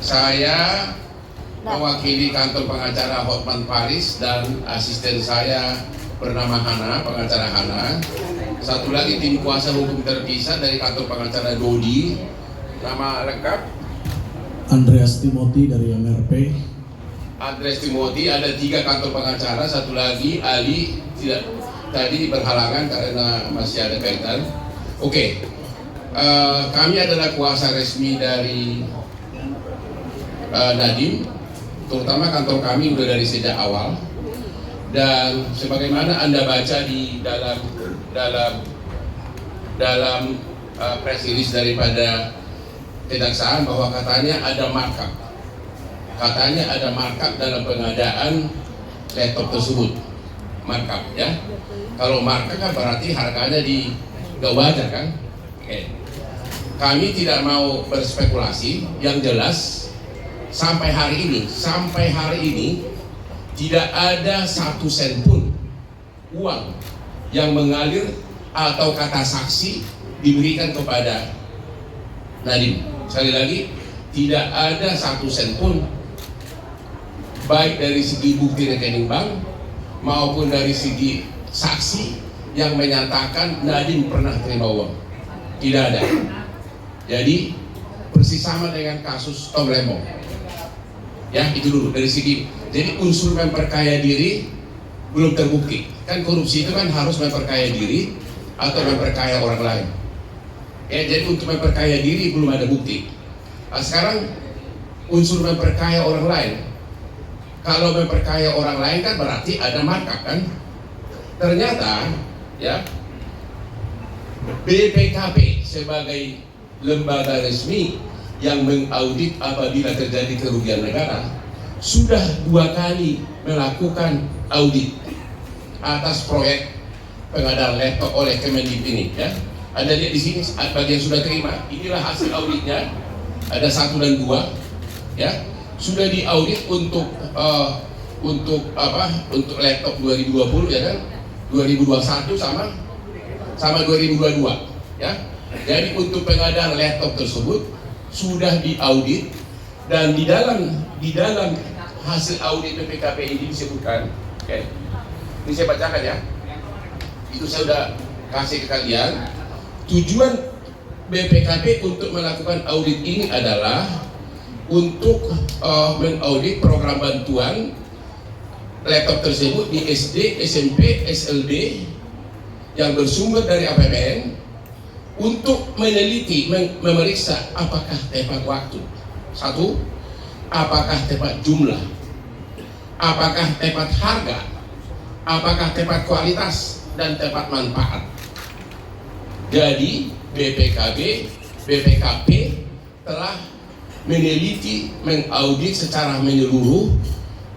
Saya mewakili kantor pengacara Hotman Paris dan asisten saya bernama Hana, pengacara Hana. Satu lagi tim kuasa hukum terpisah dari kantor pengacara Dodi. Nama lengkap Andreas Timothy dari MRP. Andreas Timothy. Ada 3 kantor pengacara, satu lagi Ali tidak tadi berhalangan karena masih ada kaitan. Oke. Kami adalah kuasa resmi dari Nadiem, terutama kantor kami sudah dari sejak awal. Dan sebagaimana Anda baca di dalam press release daripada kejaksaan bahwa katanya ada markup. Katanya ada markup dalam pengadaan laptop tersebut. Markup ya. Kalau markup kan berarti harganya gak wajar kan? Oke. Kami tidak mau berspekulasi, yang jelas sampai hari ini tidak ada 1 sen pun uang yang mengalir atau kata saksi diberikan kepada Nadiem. Sekali lagi, tidak ada 1 sen pun baik dari segi bukti rekening bank maupun dari segi saksi yang menyatakan Nadiem pernah terima uang. Tidak ada. Jadi persis sama dengan kasus Tom Lembong. Ya, itu dulu dari segi. Jadi unsur memperkaya diri belum terbukti. Kan korupsi itu kan harus memperkaya diri atau memperkaya orang lain. Ya, jadi untuk memperkaya diri belum ada bukti. Nah, sekarang unsur memperkaya orang lain. Kalau memperkaya orang lain kan berarti ada markup kan? Ternyata ya BPKP sebagai lembaga resmi yang mengaudit apabila terjadi kerugian negara sudah 2 kali melakukan audit atas proyek pengadaan laptop oleh Kemendikbud ini ya. Anda lihat di sini bagian sudah terima. Inilah hasil auditnya. Ada 1 dan 2 ya. Sudah diaudit untuk laptop 2020 ya kan. 2021 sama 2022 ya. Jadi untuk pengadaan laptop tersebut sudah diaudit dan di dalam hasil audit BPKP ini disebutkan, okay, ini saya bacakan ya. Itu saya sudah kasih ke kalian. Tujuan BPKP untuk melakukan audit ini adalah untuk mengaudit program bantuan laptop tersebut di SD, SMP, SLB yang bersumber dari APBN untuk meneliti, memeriksa apakah tepat waktu. 1, apakah tepat jumlah, apakah tepat harga, apakah tepat kualitas dan tepat manfaat. Jadi BPKP telah meneliti, mengaudit secara menyeluruh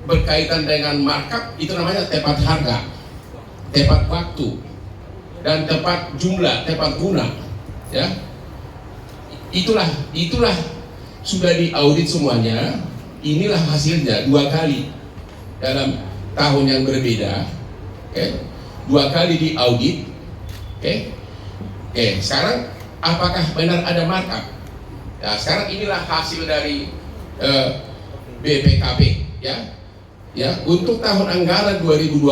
berkaitan dengan markup, itu namanya tepat harga, tepat waktu, dan tepat jumlah, tepat guna. Ya, itulah sudah diaudit semuanya. Inilah hasilnya 2 kali dalam tahun yang berbeda. Okay. 2 kali diaudit. Okay. Sekarang apakah benar ada markup? Ya, sekarang inilah hasil dari BPKP. Ya, untuk tahun anggaran 2020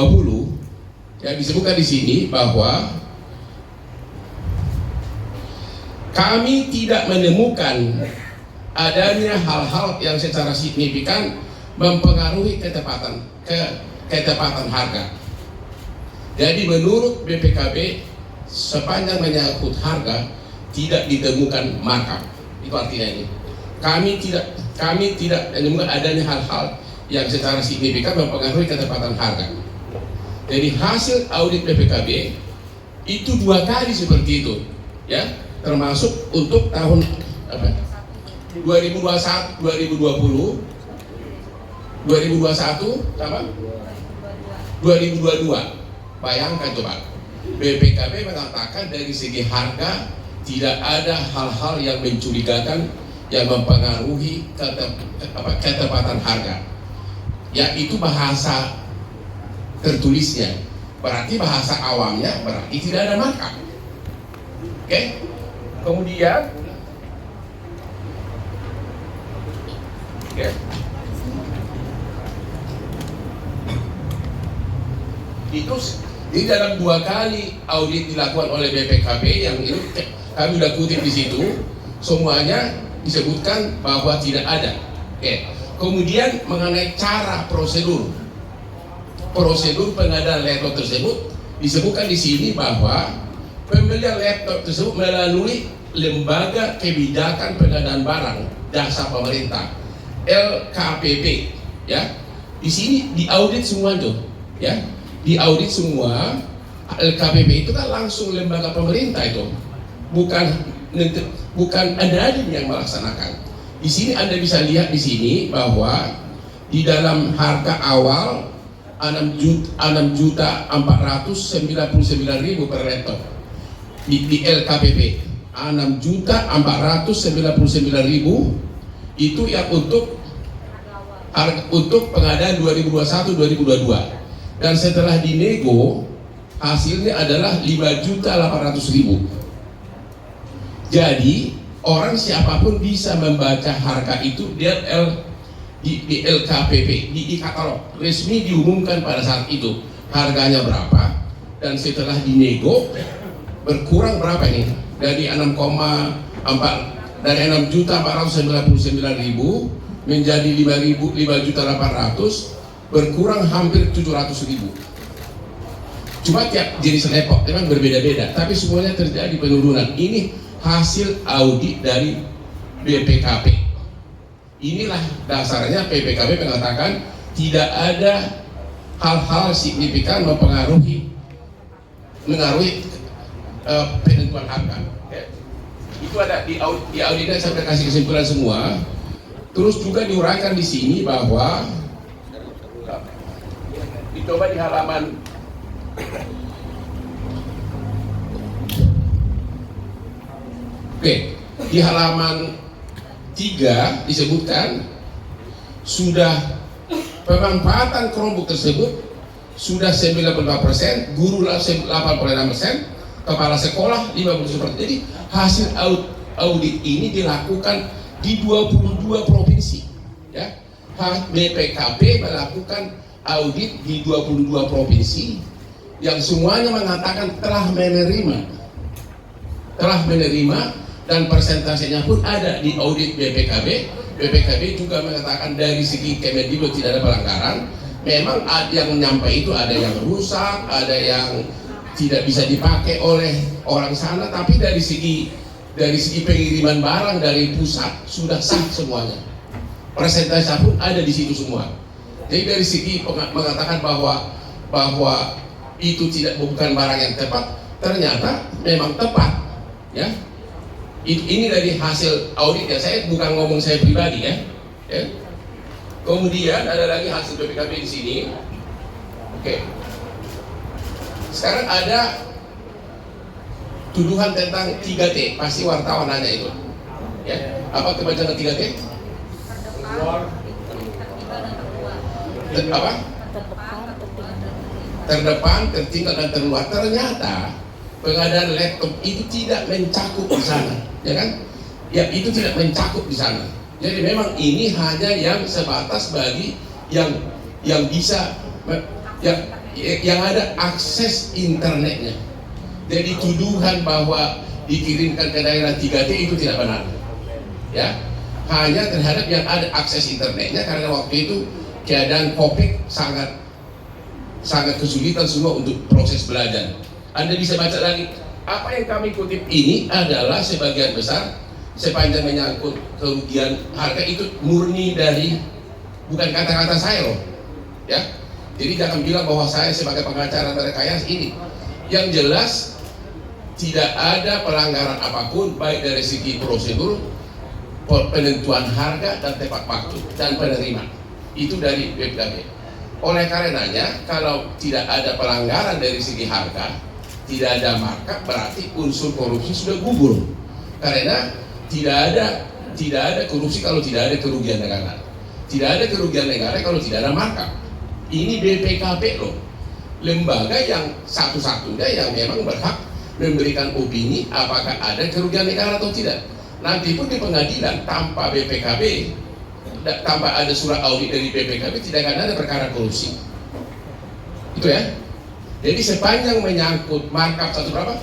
ya disebutkan di sini bahwa kami tidak menemukan adanya hal-hal yang secara signifikan mempengaruhi ketepatan harga. Jadi menurut BPKP sepanjang menyangkut harga tidak ditemukan markup. Itu artinya ini. Kami tidak menemukan adanya hal-hal yang secara signifikan mempengaruhi ketepatan harga. Jadi hasil audit BPKP itu 2 kali seperti itu, ya. Termasuk untuk tahun 2021, 2020, 2021 sama 2022. Bayangkan coba, BPKP mengatakan dari segi harga tidak ada hal-hal yang mencurigakan yang mempengaruhi ketepatan harga. Ya, itu bahasa tertulisnya. Berarti bahasa awamnya berarti tidak ada markup. Oke? Kemudian Ya. Itu di dalam 2 kali audit dilakukan oleh BPKB yang ini kami sudah kutip di situ, semuanya disebutkan bahwa tidak ada. Oke. Kemudian mengenai cara prosedur pengadaan laptop tersebut disebutkan di sini bahwa pembelian laptop tersebut melalui Lembaga Kebijakan Pengadaan Barang Jasa Pemerintah LKPP, ya. Di sini diaudit semua tuh, ya. Diaudit semua. LKPP itu kan langsung lembaga pemerintah itu, bukan Adadin yang melaksanakan. Di sini Anda bisa lihat di sini bahwa di dalam harga awal 6.499.000 per laptop di LKPP, 6.499.000 itu yang untuk pengadaan 2021-2022. Dan setelah dinego, hasilnya adalah 5.800.000. Jadi orang siapapun bisa membaca harga itu di LKPP, di katalog resmi diumumkan pada saat itu harganya berapa, dan setelah dinego berkurang berapa ini dari 6.499.000 menjadi 5.800.000, berkurang hampir 700.000. Cuma tiap jenis laptop memang berbeda-beda, tapi semuanya terjadi penurunan. Ini hasil audit dari BPKP. Inilah dasarnya BPKP mengatakan tidak ada hal-hal signifikan mengaruhi penentuan harga. Itu ada di auditnya, saya sudah kasih kesimpulan semua. Terus juga diuraikan di sini bahwa dicoba di halaman di halaman 3 disebutkan sudah pemanfaatan Chromebook tersebut sudah 92%, guru 86%, kepala sekolah 50%. Jadi hasil audit ini dilakukan di 22 provinsi, ya. BPKP melakukan audit di 22 provinsi yang semuanya mengatakan telah menerima dan persentasenya pun ada di audit BPKB. BPKB juga mengatakan dari segi Kemendikbud tidak ada pelanggaran. Memang ada yang nyampe itu, ada yang rusak, ada yang tidak bisa dipakai oleh orang sana, tapi dari segi pengiriman barang dari pusat sudah sah semuanya. Persentase pun ada di situ semua. Jadi dari segi mengatakan bahwa itu bukan barang yang tepat, ternyata memang tepat, ya. Ini dari hasil audit ya, saya bukan ngomong saya pribadi, ya. Kemudian ada lagi hasil BPKB di sini. Oke. Sekarang ada tuduhan tentang 3T, pasti wartawan nanya itu, ya. Apa kebacaran 3T? Terdepan, tertinggal, dan terluar. Ternyata pengadaan laptop itu tidak mencakup di sana, ya kan? Ya, itu tidak mencakup di sana. Jadi memang ini hanya yang sebatas bagi yang bisa yang ada akses internetnya. Jadi tuduhan bahwa dikirimkan ke daerah 3T itu tidak benar, ya. Hanya terhadap yang ada akses internetnya, karena waktu itu keadaan COVID sangat kesulitan semua untuk proses belajar. Anda bisa baca lagi. Apa yang kami kutip ini adalah sebagian besar, sepanjang menyangkut kerugian harga, itu murni dari, bukan kata-kata saya loh, ya. Jadi jangan bilang bahwa saya sebagai pengacara merekayasa ini. Yang jelas tidak ada pelanggaran apapun, baik dari segi prosedur, penentuan harga, dan tepat waktu, dan penerima. Itu dari BPKB. Oleh karenanya, kalau tidak ada pelanggaran dari segi harga, tidak ada markup, berarti unsur korupsi sudah gugur. Karena tidak ada korupsi kalau tidak ada kerugian negara. Tidak ada kerugian negara kalau tidak ada markup. Ini BPKP loh, lembaga yang satu-satunya yang memang berhak memberikan opini apakah ada kerugian negara atau tidak. Nanti pun di pengadilan tanpa BPKB tanpa ada surat audit dari BPKB tidak akan ada perkara korupsi. Itu ya. Jadi sepanjang menyangkut markup satu berapa?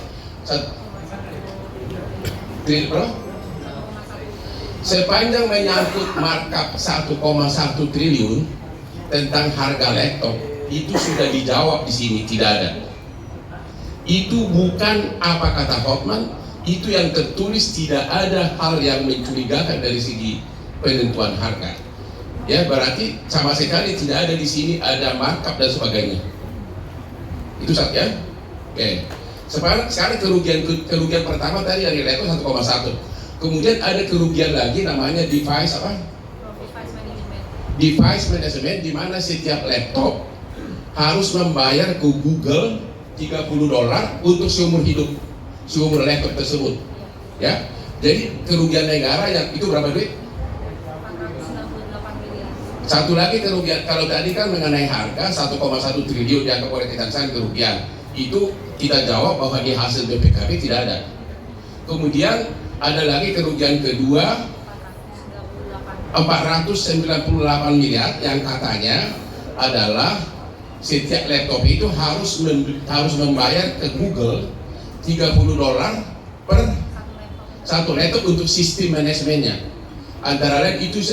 Berapa? Sepanjang menyangkut markup 1,1 triliun tentang harga laptop itu sudah dijawab di sini, tidak ada. Itu bukan apa kata Hotman, itu yang tertulis, tidak ada hal yang mencurigakan dari segi penentuan harga. Ya, berarti sama sekali tidak ada di sini ada markup dan sebagainya. Itu satu ya. Oke. Sekarang kerugian pertama tadi dari laptop 1,1. Kemudian ada kerugian lagi namanya device apa? Device management, di mana setiap laptop harus membayar ke Google $30 untuk seumur hidup, seumur laptop tersebut. Ya. Jadi kerugian negara yang itu berapa duit? 498 miliar. Satu lagi kerugian, kalau tadi kan mengenai harga 1,1 triliun dianggap oleh kejaksaan kerugian. Itu kita jawab bahwa di hasil BPKB tidak ada. Kemudian ada lagi kerugian kedua 498 miliar yang katanya adalah setiap laptop itu harus membayar ke Google $30 per satu laptop untuk sistem manajemennya. Antara lain itu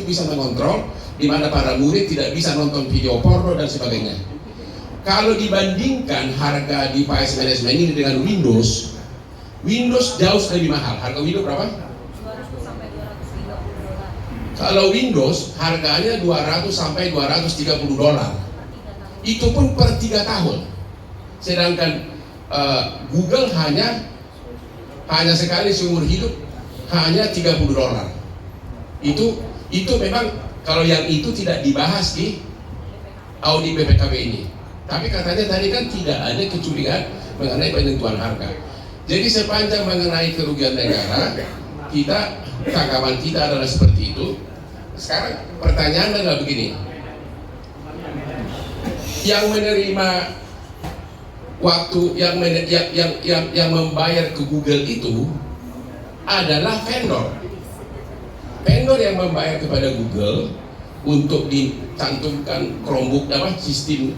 bisa mengontrol di mana para murid tidak bisa nonton video porno dan sebagainya. Kalau dibandingkan harga device management ini dengan Windows jauh lebih mahal. Harga Windows berapa? 200 sampai 230 dolar. Kalau Windows harganya 200 sampai 230 dolar. Itu pun per 3 tahun. Sedangkan Google hanya sekali seumur hidup, hanya 30 dolar. Itu memang kalau yang itu tidak dibahas di audit BPKB ini. Tapi katanya tadi kan tidak ada kecurigaan mengenai penentuan harga. Jadi sepanjang mengenai kerugian negara, tanggapan kita adalah seperti itu. Sekarang pertanyaannya adalah begini. Yang menerima waktu yang membayar ke Google itu adalah vendor. Vendor yang membayar kepada Google untuk dicantumkan Chromebook sistem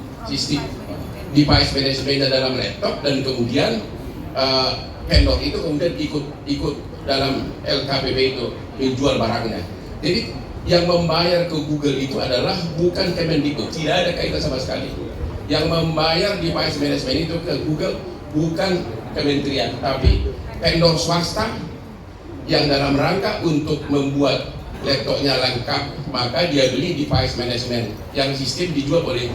device management dalam laptop, dan kemudian vendor itu kemudian ikut dalam LKPP itu menjual barangnya. Jadi yang membayar ke Google itu adalah bukan Kemendikbud, tidak ada kaitan sama sekali. Yang membayar device management itu ke Google bukan kementerian, tapi vendor swasta yang dalam rangka untuk membuat laptopnya lengkap, maka dia beli device management yang sistem dijual oleh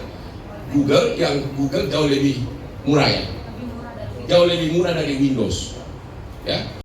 Google, yang Google jauh lebih murah ya, jauh lebih murah dari Windows, ya.